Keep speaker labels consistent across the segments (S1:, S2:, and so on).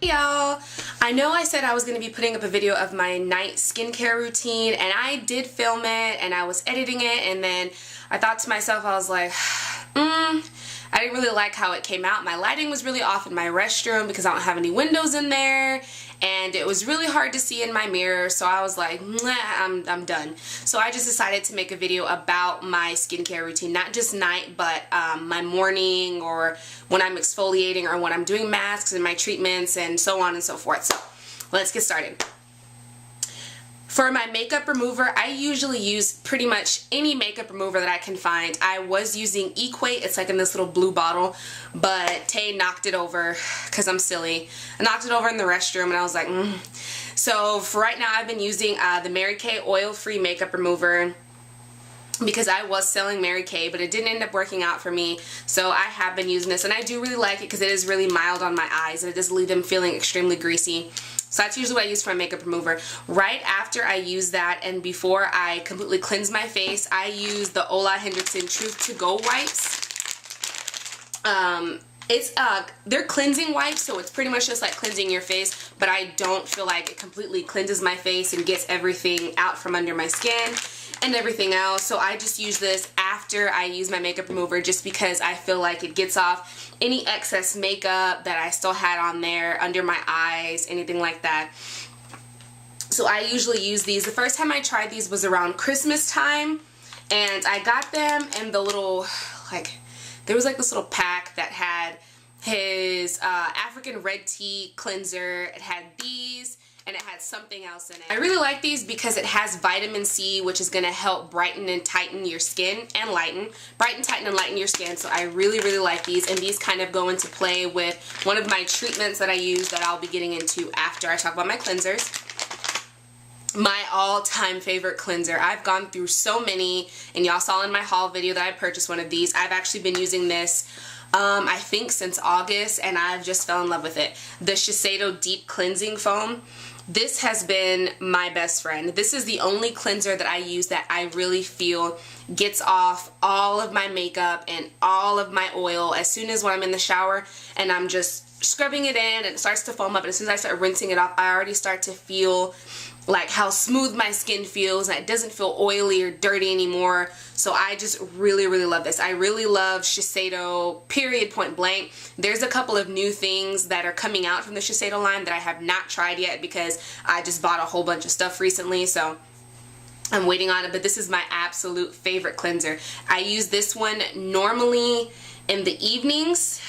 S1: Hey y'all, I know I said I was going to be putting up a video of my night skincare routine, and I did film it and I was editing it, and then I thought to myself, I was like, I didn't really like how it came out. My lighting was really off in my restroom because I don't have any windows in there, and it was really hard to see in my mirror, so I was like, I'm done. So I just decided to make a video about my skincare routine, not just night, but my morning, or when I'm exfoliating, or when I'm doing masks and my treatments, and so on and so forth. So let's get started. For my makeup remover, I usually use pretty much any makeup remover that I can find. I was using Equate, it's like in this little blue bottle, but Tay knocked it over because I'm silly. I knocked it over in the restroom and I was like, So for right now, I've been using the Mary Kay oil-free makeup remover because I was selling Mary Kay, but it didn't end up working out for me. So I have been using this, and I do really like it because it is really mild on my eyes and it doesn't leave them feeling extremely greasy. So that's usually what I use for my makeup remover. Right after I use that, and before I completely cleanse my face, I use the Hendrickson Truth to Go wipes. They're cleansing wipes, so it's pretty much just like cleansing your face, but I don't feel like it completely cleanses my face and gets everything out from under my skin and everything else. So I just use this after I use my makeup remover, just because I feel like it gets off any excess makeup that I still had on there, under my eyes, anything like that. So I usually use these. The first time I tried these was around Christmas time, and I got them in the little, there was like this little pack that had his African red tea cleanser. It had these, and it had something else in it. I really like these because it has vitamin C, which is going to help brighten and tighten your skin, and brighten, tighten, and lighten your skin. So I really, really like these, and these kind of go into play with one of my treatments that I use that I'll be getting into after I talk about my cleansers. My all-time favorite cleanser. I've gone through so many, and y'all saw in my haul video that I purchased one of these. I've actually been using this I think since August, and I've just fell in love with it. The Shiseido Deep Cleansing Foam. This has been my best friend. This is the only cleanser that I use that I really feel gets off all of my makeup and all of my oil as soon as when I'm in the shower and I'm just scrubbing it in and it starts to foam up, and as soon as I start rinsing it off, I already start to feel like how smooth my skin feels, and it doesn't feel oily or dirty anymore. So I just really, really love this. I really love Shiseido, period, point blank. There's a couple of new things that are coming out from the Shiseido line that I have not tried yet because I just bought a whole bunch of stuff recently, so I'm waiting on it, but this is my absolute favorite cleanser. I use this one normally in the evenings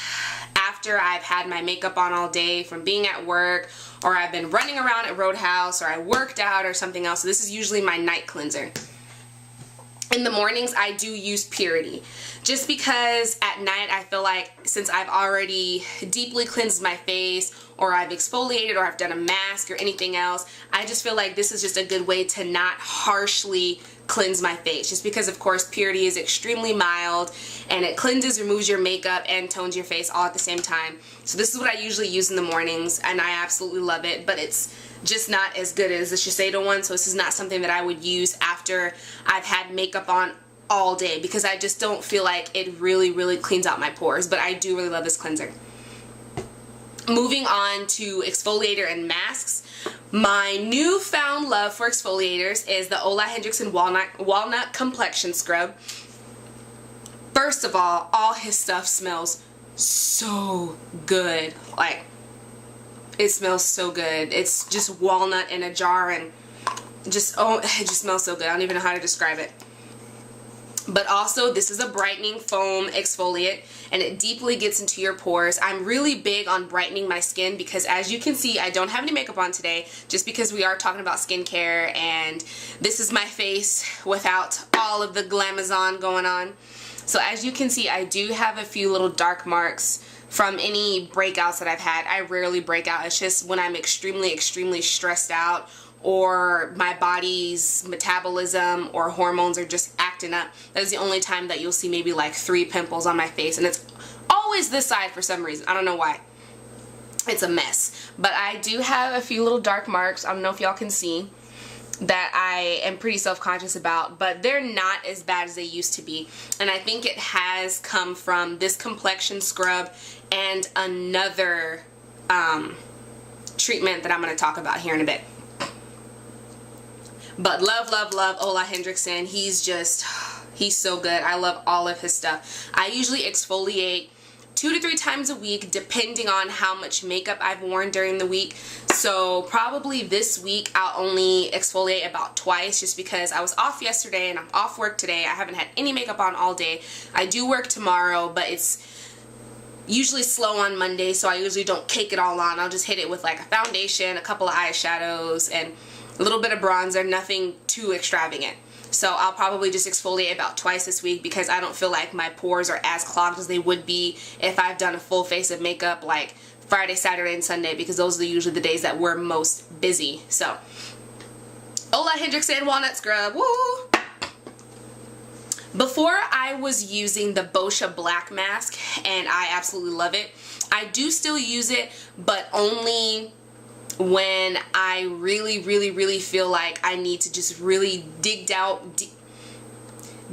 S1: after I've had my makeup on all day from being at work, or I've been running around at Roadhouse, or I worked out or something else. So this is usually my night cleanser. In the mornings, I do use Purity, just because at night I feel like since I've already deeply cleansed my face, or I've exfoliated, or I've done a mask or anything else, I just feel like this is just a good way to not harshly cleanse my face, just because of course Purity is extremely mild and it cleanses, removes your makeup, and tones your face all at the same time. So this is what I usually use in the mornings, and I absolutely love it, but it's just not as good as the Shiseido one, so this is not something that I would use after I've had makeup on all day, because I just don't feel like it really, really cleans out my pores. But I do really love this cleanser. Moving on to exfoliator and masks. My newfound love for exfoliators is the Hendrickson Walnut Complexion Scrub. First of all his stuff smells so good. Like, it smells so good. It's just walnut in a jar, and just, oh, it just smells so good. I don't even know how to describe it. But also, this is a brightening foam exfoliant, and it deeply gets into your pores. I'm really big on brightening my skin because, as you can see, I don't have any makeup on today, just because we are talking about skincare, and this is my face without all of the glamazon going on. So as you can see, I do have a few little dark marks from any breakouts that I've had. I rarely break out. It's just when I'm extremely, extremely stressed out, or my body's metabolism or hormones are just acting up. That is the only time that you'll see maybe like 3 pimples on my face, and it's always this side for some reason. I don't know why. It's a mess. But I do have a few little dark marks. I don't know if y'all can see, that I am pretty self-conscious about, but they're not as bad as they used to be. And I think it has come from this complexion scrub and another treatment that I'm going to talk about here in a bit. But love, love, love Ola Hendrickson. He's so good. I love all of his stuff. I usually exfoliate 2 to 3 times a week depending on how much makeup I've worn during the week. So probably this week I'll only exfoliate about twice just because I was off yesterday and I'm off work today. I haven't had any makeup on all day. I do work tomorrow, but it's usually slow on Monday, so I usually don't cake it all on. I'll just hit it with like a foundation, a couple of eyeshadows, and a little bit of bronzer, nothing too extravagant. So I'll probably just exfoliate about twice this week because I don't feel like my pores are as clogged as they would be if I've done a full face of makeup like Friday, Saturday, and Sunday, because those are usually the days that we're most busy. So Ola Hendrickson Walnut Scrub, woo! Before I was using the Boscia Black Mask, and I absolutely love it. I do still use it, but only when I really feel like I need to just really dig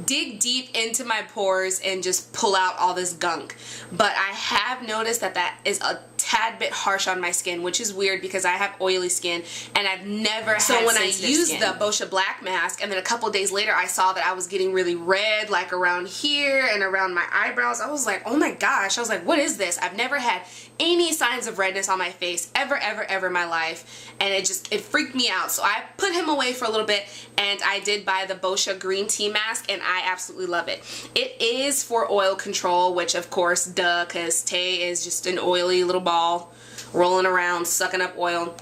S1: deep into my pores and just pull out all this gunk. But I have noticed that that is a tad bit harsh on my skin, which is weird because I have oily skin and I've never had sensitive skin. So when I used the Boscia Black Mask and then a couple days later I saw that I was getting really red, like around here and around my eyebrows, I was like, oh my gosh. I was like, what is this? I've never had any signs of redness on my face ever in my life, and it freaked me out. So I put him away for a little bit and I did buy the Boscia Green Tea Mask, and I absolutely love it. It is for oil control, which of course, duh, because Tay is just an oily little ball rolling around sucking up oil.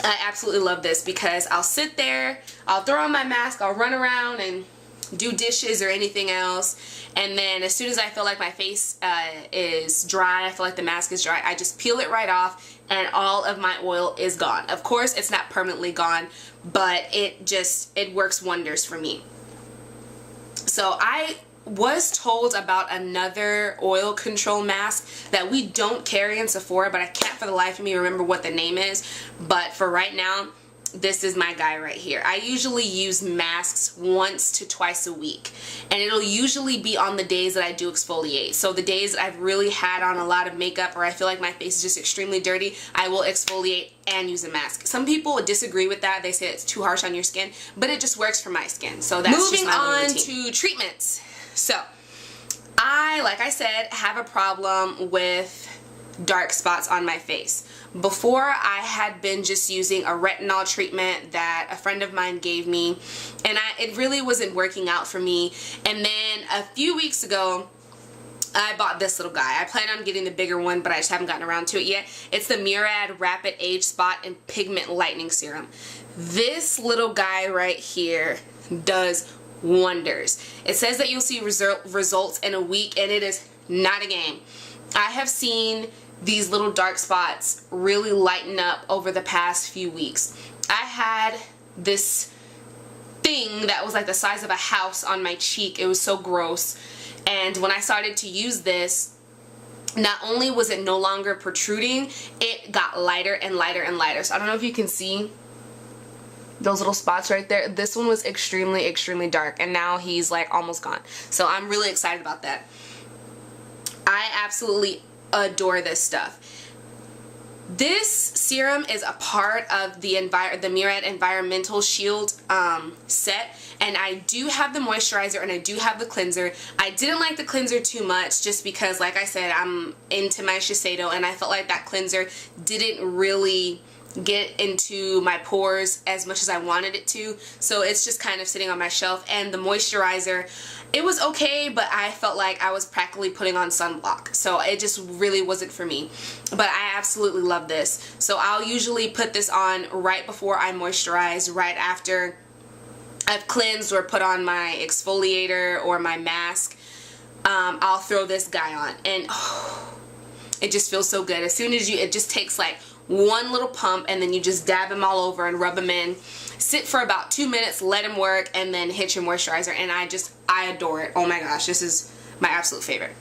S1: I absolutely love this because I'll sit there, I'll throw on my mask, I'll run around and do dishes or anything else, and then as soon as I feel like my face is dry, I feel like the mask is dry, I just peel it right off and all of my oil is gone. Of course it's not permanently gone, but it works wonders for me. So I was told about another oil control mask that we don't carry in Sephora, but I can't for the life of me remember what the name is. But for right now, this is my guy right here. I usually use masks once to twice a week, and it'll usually be on the days that I do exfoliate. So the days that I've really had on a lot of makeup or I feel like my face is just extremely dirty, I will exfoliate and use a mask. Some people would disagree with that. They say it's too harsh on your skin, but it just works for my skin. So that's moving on to treatments. So like I said, have a problem with dark spots on my face. Before, I had been just using a retinol treatment that a friend of mine gave me, and it really wasn't working out for me. And then a few weeks ago, I bought this little guy. I plan on getting the bigger one, but I just haven't gotten around to it yet. It's the Murad Rapid Age Spot and Pigment Lightening Serum. This little guy right here does wonders. It says that you'll see results in a week, and it is not a game. I have seen these little dark spots really lighten up over the past few weeks. I had this thing that was like the size of a house on my cheek. It was so gross. And when I started to use this, not only was it no longer protruding, it got lighter and lighter and lighter. So I don't know if you can see those little spots right there. This one was extremely dark, and now he's like almost gone. So I'm really excited about that. I absolutely adore this stuff. This serum is a part of the Murad Environmental Shield set, and I do have the moisturizer and I do have the cleanser. I didn't like the cleanser too much just because, like I said, I'm into my Shiseido, and I felt like that cleanser didn't really get into my pores as much as I wanted it to, so it's just kind of sitting on my shelf. And the moisturizer, it was okay, but I felt like I was practically putting on sunblock, so it just really wasn't for me. But I absolutely love this. So I'll usually put this on right before I moisturize, right after I've cleansed or put on my exfoliator or my mask. I'll throw this guy on, and it just feels so good. As soon as it just takes like one little pump, and then you just dab them all over and rub them in. Sit for about 2 minutes, let them work, and then hit your moisturizer. And I adore it. Oh my gosh, this is my absolute favorite.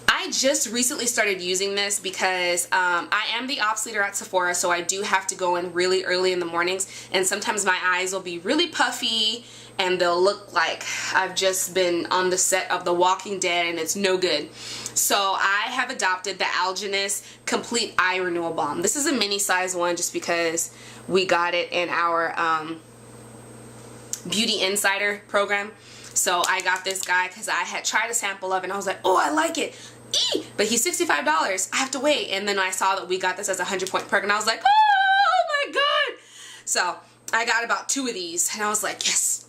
S1: I I just recently started using this because I am the ops leader at Sephora, so I do have to go in really early in the mornings, and sometimes my eyes will be really puffy and they'll look like I've just been on the set of The Walking Dead, and it's no good. So I have adopted the Algenist Complete Eye Renewal Balm. This is a mini size one just because we got it in our Beauty Insider program. So I got this guy because I had tried a sample of it and I was like, oh, I like it. Eee! But he's $65. I have to wait. And then I saw that we got this as a 100-point perk and I was like, oh my god. So I got about 2 of these and I was like, yes.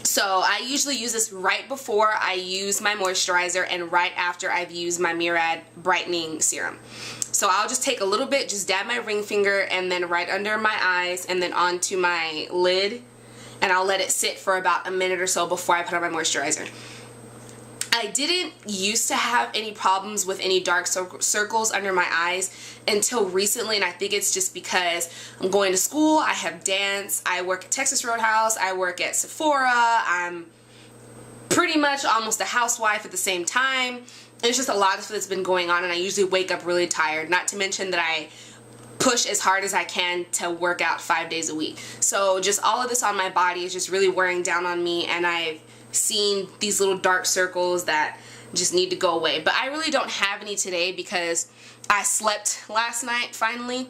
S1: So I usually use this right before I use my moisturizer and right after I've used my Murad Brightening Serum. So I'll just take a little bit, just dab my ring finger and then right under my eyes and then onto my lid, and I'll let it sit for about a minute or so before I put on my moisturizer. I didn't used to have any problems with any dark circles under my eyes until recently, and I think it's just because I'm going to school, I have dance, I work at Texas Roadhouse, I work at Sephora, I'm pretty much almost a housewife at the same time. It's just a lot of stuff that's been going on, and I usually wake up really tired, not to mention that I push as hard as I can to work out 5 days a week. So just all of this on my body is just really wearing down on me, and I've seen these little dark circles that just need to go away. But I really don't have any today because I slept last night finally.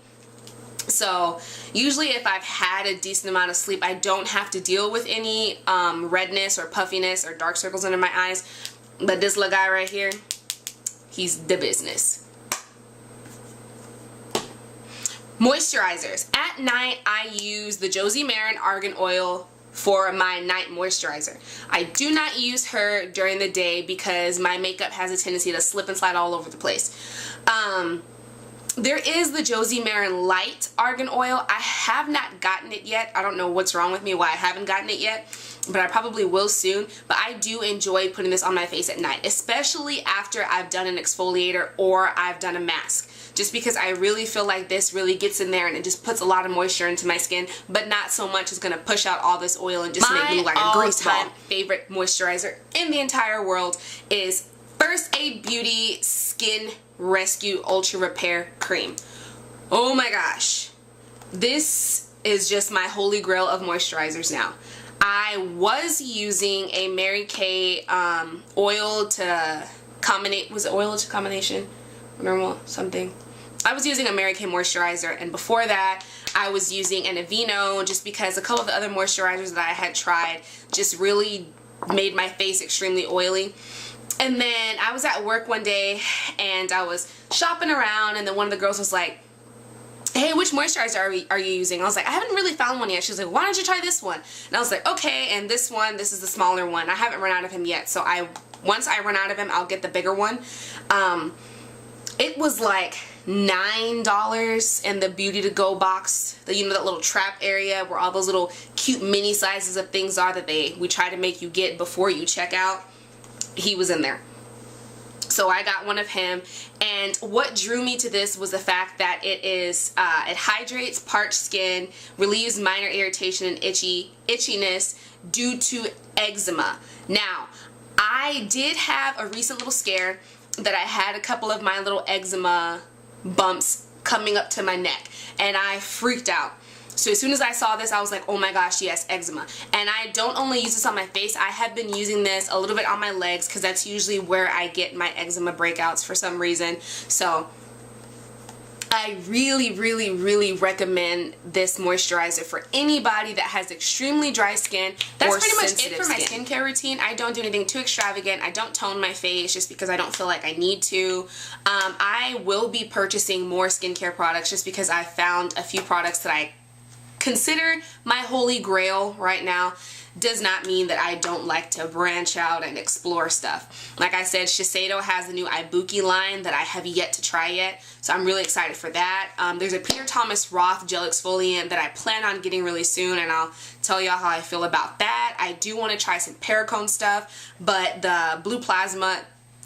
S1: So usually if I've had a decent amount of sleep, I don't have to deal with any redness or puffiness or dark circles under my eyes. But this little guy right here, he's the business. Moisturizers. At night I use the Josie Maran Argan Oil for my night moisturizer. I do not use her during the day because my makeup has a tendency to slip and slide all over the place. There is the Josie Maran Light Argan Oil. I have not gotten it yet. I don't know what's wrong with me, why I haven't gotten it yet, but I probably will soon. But I do enjoy putting this on my face at night, especially after I've done an exfoliator or I've done a mask. Just because I really feel like this really gets in there and it just puts a lot of moisture into my skin, but not so much it's going to push out all this oil and just make me look like a grease ball. My favorite moisturizer in the entire world is First Aid Beauty Skin Rescue Ultra Repair Cream. Oh my gosh. This is just my holy grail of moisturizers now. I was using a Mary Kay oil to combinate, was it oil to combination? Normal something. I was using a Mary Kay moisturizer, and before that I was using an Aveeno just because a couple of the other moisturizers that I had tried just really made my face extremely oily. And then I was at work one day and I was shopping around, and then one of the girls was like, hey, which moisturizer are you using? I was like, I haven't really found one yet. She was like, why don't you try this one? And I was like, okay, and this one, this is the smaller one. I haven't run out of him yet, so once I run out of him, I'll get the bigger one. It was like $9 in the Beauty to Go box. You know, that little trap area where all those little cute mini sizes of things are that we try to make you get before you check out. He was in there. So I got one of him, and what drew me to this was the fact that it hydrates parched skin, relieves minor irritation and itchiness due to eczema. Now, I did have a recent little scare that I had a couple of my little eczema bumps coming up to my neck, and I freaked out. So as soon as I saw this, I was like, oh my gosh, yes, eczema. And I don't only use this on my face, I have been using this a little bit on my legs because that's usually where I get my eczema breakouts for some reason. So I really, really, really recommend this moisturizer for anybody that has extremely dry skin. That's pretty much it for my skincare routine. I don't do anything too extravagant. I don't tone my face just because I don't feel like I need to. I will be purchasing more skincare products just because I found a few products that I consider my holy grail right now. Does not mean that I don't like to branch out and explore stuff. Like I said, Shiseido has a new Ibuki line that I have yet to try yet, so I'm really excited for that. There's a Peter Thomas Roth gel exfoliant that I plan on getting really soon, and I'll tell y'all how I feel about that. I do want to try some Paracone stuff, but the Blue Plasma,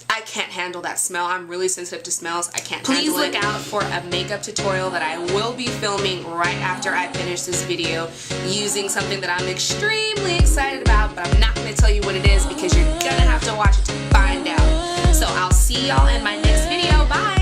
S1: I can't handle that smell. I'm really sensitive to smells. I can't handle it. Please look out for a makeup tutorial that I will be filming right after I finish this video using something that I'm extremely excited about, but I'm not going to tell you what it is because you're going to have to watch it to find out. So I'll see y'all in my next video. Bye!